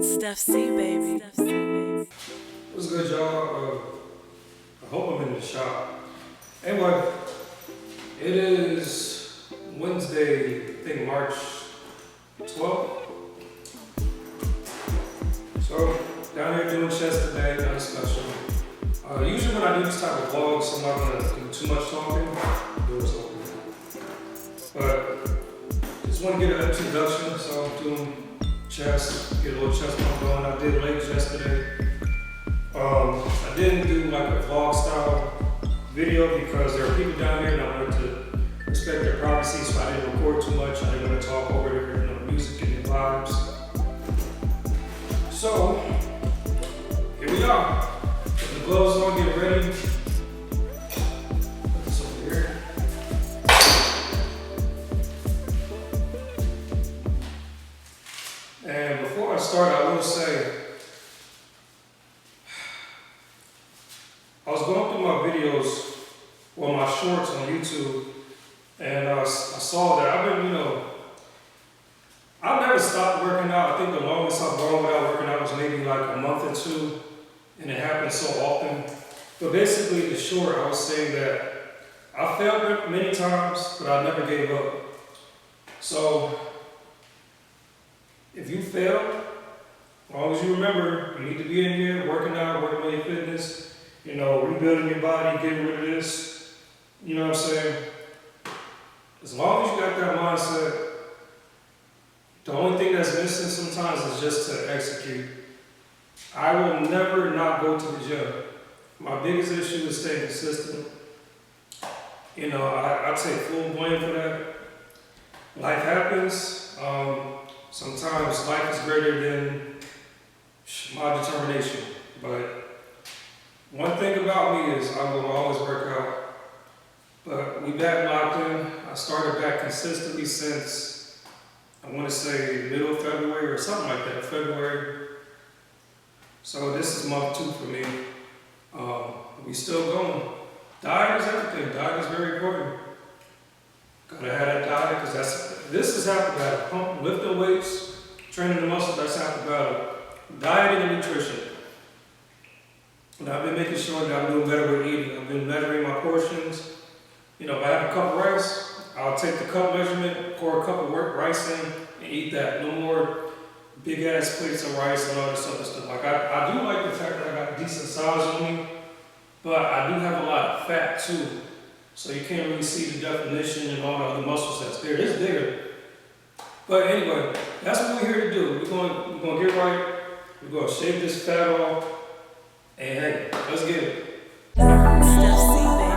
Stuff C, baby. What's good, y'all? I hope I'm in the shop. Anyway, it is Wednesday, I think March 12th. So, down here doing chest today, nothing special. Usually when I do this type of vlogs, I'm not gonna do too much talking. But just want to get an introduction, so I'm doing chest, get a little chest pump going. I did legs yesterday. I didn't do like a vlog style video because there are people down here and I wanted to respect their privacy, so I didn't record too much. I didn't want to talk over their music and their vibes. So here we are. Put the gloves on, get ready. Put this over here. And before I start, I will say, I was going through my videos, or my shorts on YouTube, and I saw that I've never stopped working out. I think the longest I've gone without working out was maybe like a month or two, and it happens so often. But basically, the short, I was saying that I failed many times, but I never gave up. So, if you fail, as long as you remember, you need to be in here working out, working on your fitness, rebuilding your body, getting rid of this. You know what I'm saying? As long as you got that mindset, the only thing that's missing sometimes is just to execute. I will never not go to the gym. My biggest issue is staying consistent. I take full blame for that. Life happens. Sometimes life is greater than my determination. But one thing about me is I'm going to always work out. But we back locked in. I started back consistently since, I want to say middle of February or something like that, February. So this is month 2 for me. We still going. Diet is everything. Diet is very important. Gotta have that diet because this is half the battle. Pump, lifting weights, training the muscle, that's half the battle. Dieting and nutrition. And I've been making sure that I'm doing better with eating. I've been measuring my portions. If I have a cup of rice, I'll take the cup measurement, pour a cup of rice in, and eat that. No more big ass plates of rice and all this other stuff. Like I do like the fact that I got a decent size on me, but I do have a lot of fat too. So you can't really see the definition and all the other muscles that's there. It's bigger. But anyway, that's what we're here to do. We're going to get right. We're going to shave this fat off. And hey, let's get it. Stuff C, baby.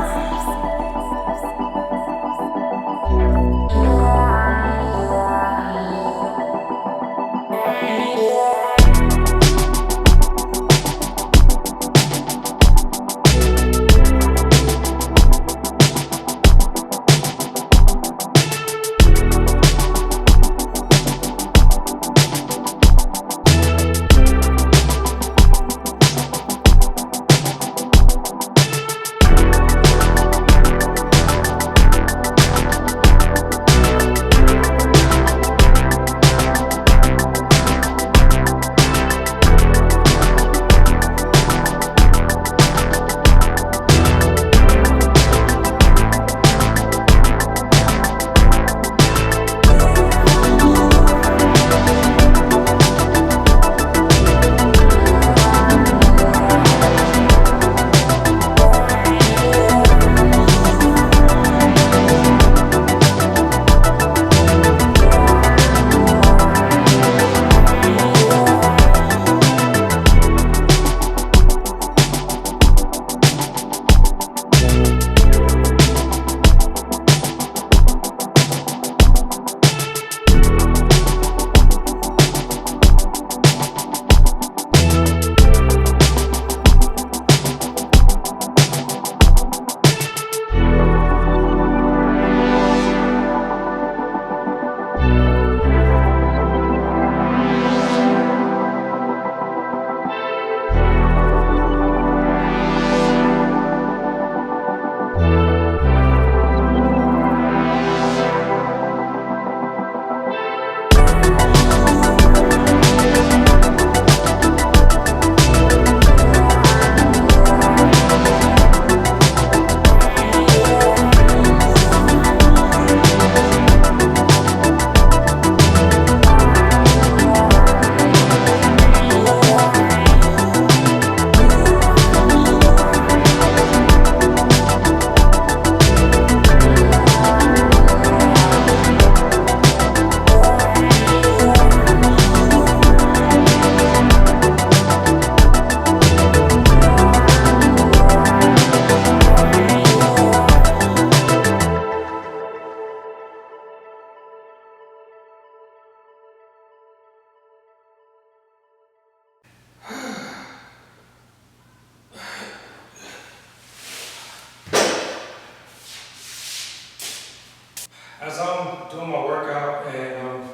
as I'm doing my workout and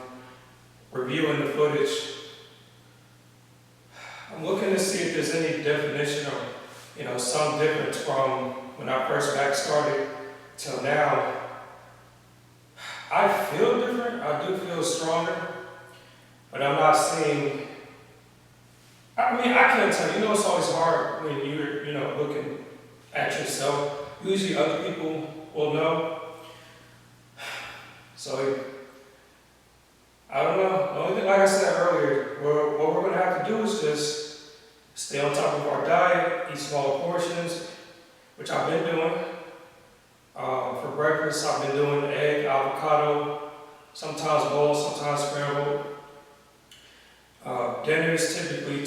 reviewing the footage, I'm looking to see if there's any definition or, some difference from when I first back started till now. I feel different. I do feel stronger, but I'm not seeing. I mean, I can't tell you. It's always hard when you're, looking at yourself. Usually, other people will know. So, I don't know. The only thing, like I said earlier, what we're going to have to do is just stay on top of our diet, eat smaller portions, which I've been doing. For breakfast, I've been doing egg, avocado, sometimes boiled, sometimes scrambled. Dinner is typically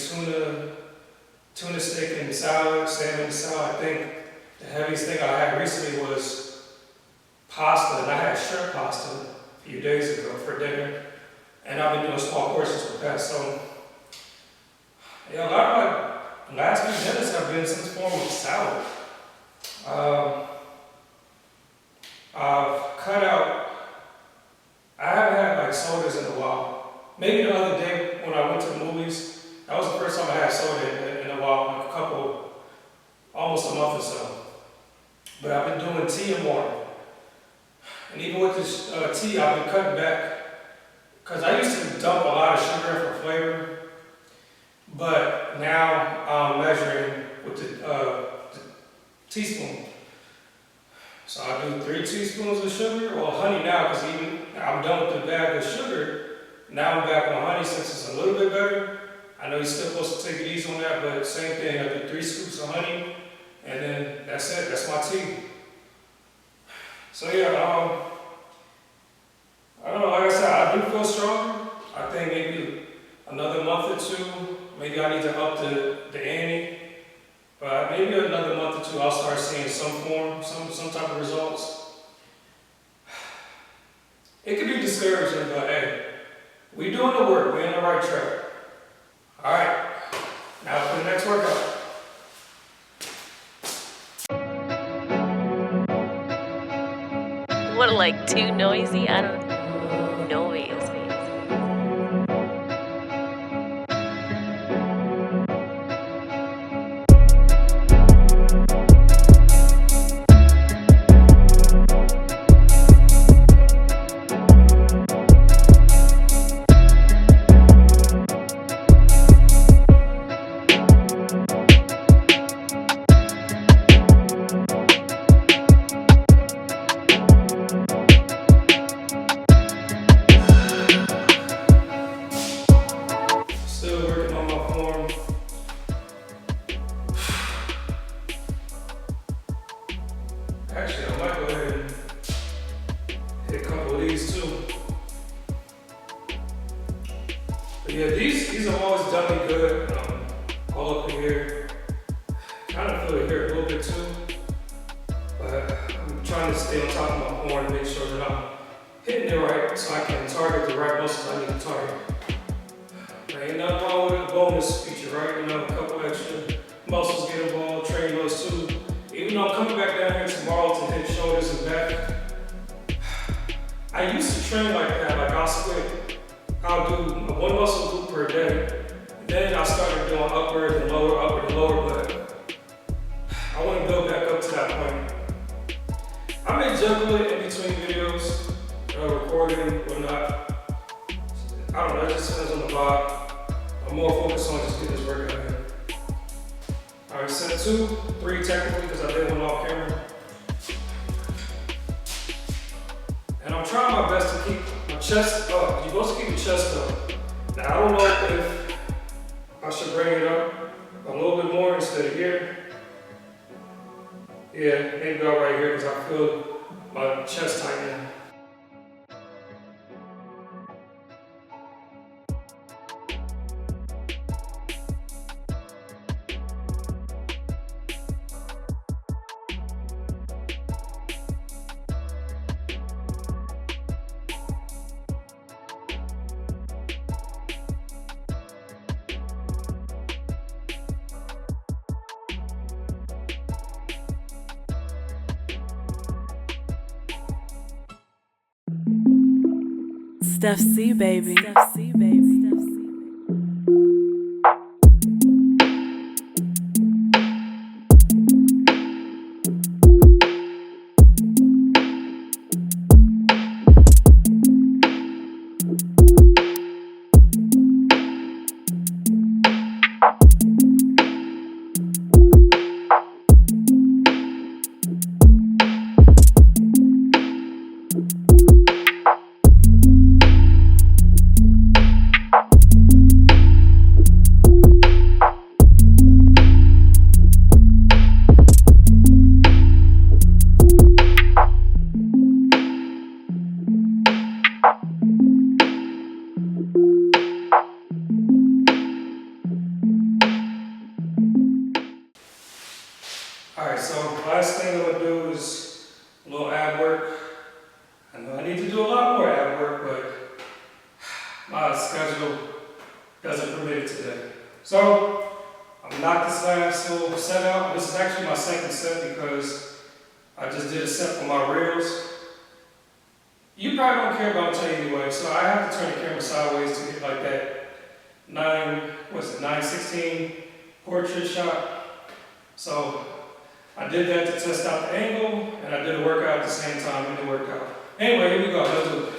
tuna steak and salad, salmon salad. I think the heaviest thing I had recently was pasta, and I had shrimp pasta a few days ago for dinner. And I've been doing small portions with that. So, a lot of my last few dinners have been some form of salad. I've cut out, I haven't had like sodas in a while. Maybe the other day when I went to the movies, that was the first time I had soda in a while, like almost a month or so. But I've been doing tea and water. And even with this tea, I've been cutting back. Because I used to dump a lot of sugar in for flavor. But now I'm measuring with the teaspoon. So I do 3 teaspoons of sugar, or honey now, because even I'm done with the bag of sugar. Now I'm back on honey since it's a little bit better. I know you're still supposed to take it easy on that, but same thing. I do 3 scoops of honey, and then that's it. That's my tea. So yeah, I don't know. Like I said, I do feel stronger. I think maybe another month or 2, maybe I need to up the ante. But maybe another month or 2, I'll start seeing some type of results. It could be discouraging, but hey, we doing the work. We're in the right track. All right, now for the next workout. What, like too noisy? I don't know. Still working on my form. Actually, I might go ahead and hit a couple of these too. But yeah, these have always done me good. All up in here. Kind of feel it here a little bit too. But I'm trying to stay on top of my form and make sure that I'm hitting it right so I can target the right muscles I need to target. There ain't nothing wrong with a bonus feature, right? A couple extra muscles get involved, train those too. Even though I'm coming back down here tomorrow to hit shoulders and back, I used to train like that, like I'll split. I'll do 1 muscle group per day. Then I started doing upward and lower, but I want to build back up to that point. I may juggle it in between videos, recording or not. I don't know, it just depends on the vibe. I'm more focused on just getting this workout in. Alright, set 2, 3 technically because I did one off camera. And I'm trying my best to keep my chest up. You're supposed to keep your chest up. Now I don't know if I should bring it up a little bit more instead of here. Yeah, maybe go right here because I feel my chest tightening. Steph C, baby. Steph C, baby. Steph C. Alright, so last thing I'm gonna do is a little ab work. I know I need to do a lot more ab work, but my schedule doesn't permit it today. So I'm gonna knock this last little set out. This is actually my second set because I just did a set for my reels. You probably don't care, but I'll tell you anyway. So I have to turn the camera sideways to get like that 9/16 portrait shot. So I did that to test out the angle, and I did a workout at the same time, and it worked out. Anyway, here we go, let's do it.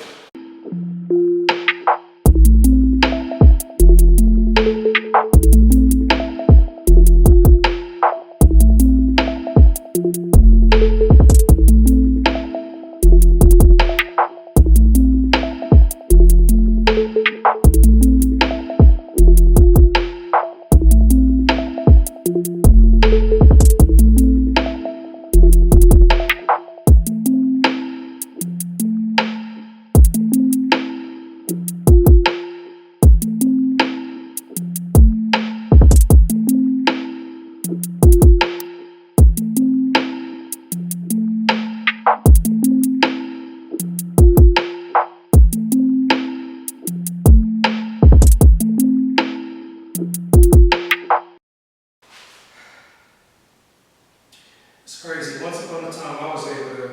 It's crazy. Once upon a time, I was able to.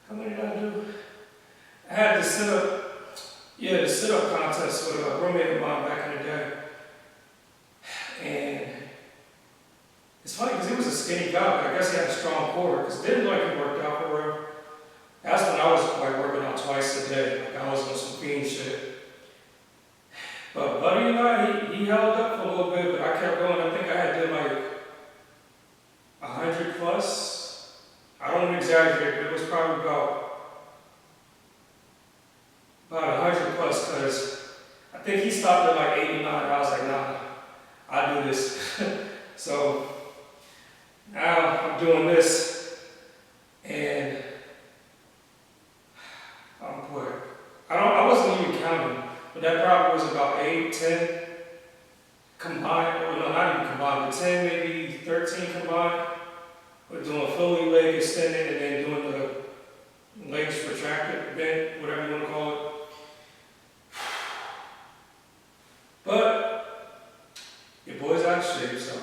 How many did I do? I had the sit-up contest with a roommate of mine back in the day. And it's funny because he was a skinny guy, but I guess he had a strong core because it didn't look like he worked out for real. That's when I was like working out twice a day. Like I was on some fiend shit. But Buddy and I, he held up for a little bit, but I kept going. I think I had did like 100 plus. I don't exaggerate, but it was probably about 100 plus because I think he stopped at like 89. I was like, nah, I do this. So now I'm doing this, and I wasn't even counting, but that probably was about 8, 10 combined, or no, not even combined, but 10, maybe 13 combined. We're doing fully leg extended and then doing the legs retracted, bent, whatever you want to call it. But your boy's out of shape, so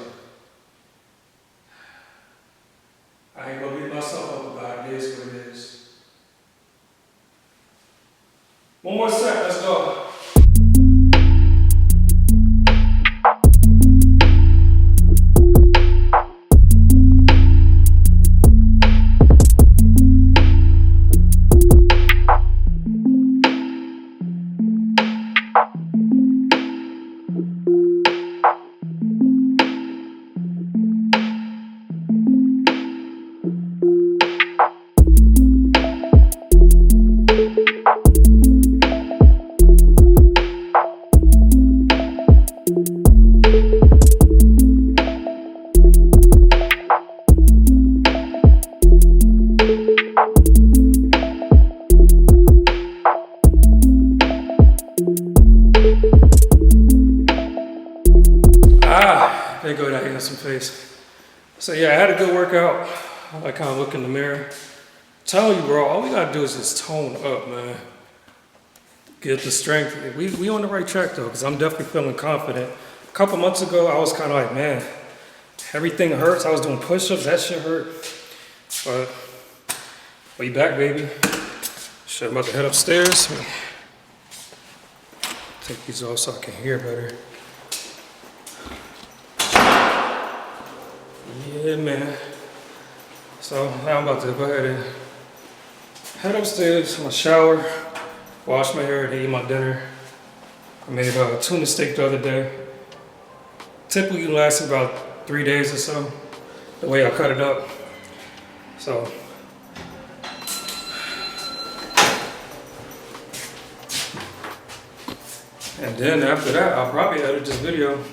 I ain't gonna beat myself up about it. It is what it is. One more set, let's go. There you go, that hit some face. So yeah, I had a good workout. I kind of look in the mirror. Tell you, bro, all we gotta do is just tone up, man. Get the strength. We on the right track though, because I'm definitely feeling confident. A couple months ago, I was kind of like, man, everything hurts. I was doing push-ups, that shit hurt. But we back, baby. Shit, I'm about to head upstairs. Take these off so I can hear better. Yeah, man. So now I'm about to go ahead and head upstairs. I'm gonna shower, wash my hair, and eat my dinner. I made tuna steak the other day. Typically lasts about 3 days or so, the way I cut it up. So, and then after that, I'll probably edit this video.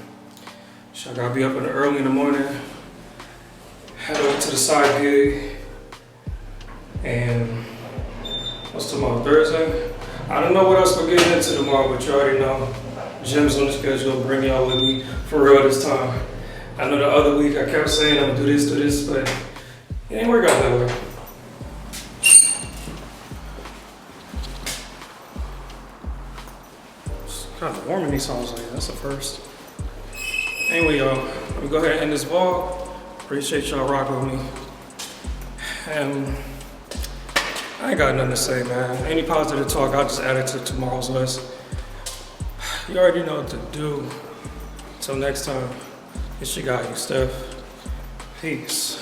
So I gotta be up early in the morning, head over to the side gig, and what's tomorrow, Thursday? I don't know what else we're getting into tomorrow, but you already know. Gym's on the schedule, bring y'all with me for real this time. I know the other week I kept saying I'm gonna do this, but it ain't work out that way. It's kind of warm in these songs, like that's the first. Anyway, y'all, let me go ahead and end this vlog. Appreciate y'all rocking with me. And I ain't got nothing to say, man. Any positive talk, I'll just add it to tomorrow's list. You already know what to do. Till next time, it's your guy, Steph. Peace.